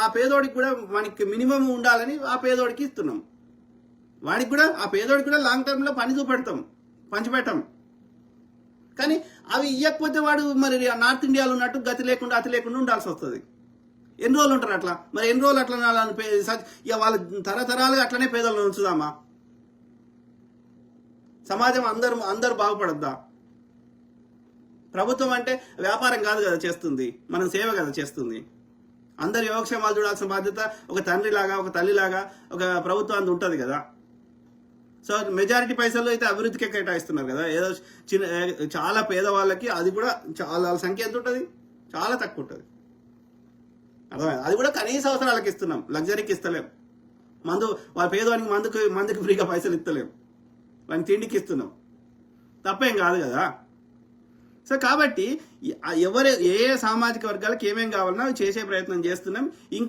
ఆ పేదోడికి కూడా మనకి మినిమం ఉండాలని ఆ పేదోడికి ఇస్తున్నాం. వాడికి కూడా ఆ పేదోడికి కూడా లాంగ్ టర్మ్లో పని చూపెడతాం, పంచిపెట్టాం. కానీ అవి ఇవ్వకపోతే వాడు మరి నార్త్ ఇండియాలో ఉన్నట్టు గతి లేకుండా అతి లేకుండా ఉండాల్సి వస్తుంది. ఎన్ని రోజులు ఉంటారు అట్లా? మరి ఎన్ని రోజులు అట్లా ఇక వాళ్ళ తరతరాలుగా అట్లనే పేదలను ఉంచుదామా? సమాజం అందరూ బాగుపడద్దా? ప్రభుత్వం అంటే వ్యాపారం కాదు కదా చేస్తుంది, మనం సేవ కదా చేస్తుంది. అందరి యోగక్షేమాలు చూడాల్సిన బాధ్యత ఒక తండ్రిలాగా ఒక తల్లిలాగా ఒక ప్రభుత్వానికి ఉంటుంది కదా. సో మెజారిటీ పైసలు అయితే అభివృద్ధికే కేటాయిస్తున్నారు కదా. ఏదో చాలా పేదవాళ్ళకి అది కూడా చాలా సంఖ్య ఎంత ఉంటుంది, చాలా తక్కువ ఉంటుంది. అర్థమైంది? అది కూడా కనీస అవసరాలకు ఇస్తున్నాం, లగ్జరీకి ఇస్తలేం. వాళ్ళ పేదవానికి మందుకి ఫ్రీగా పైసలు ఇస్తలేం, వాడిని తిండికి ఇస్తున్నాం. తప్పేం కాదు కదా. సో కాబట్టి ఏ సామాజిక వర్గాలకు ఏమేం కావాలన్నా చేసే ప్రయత్నం చేస్తున్నాం. ఇంకా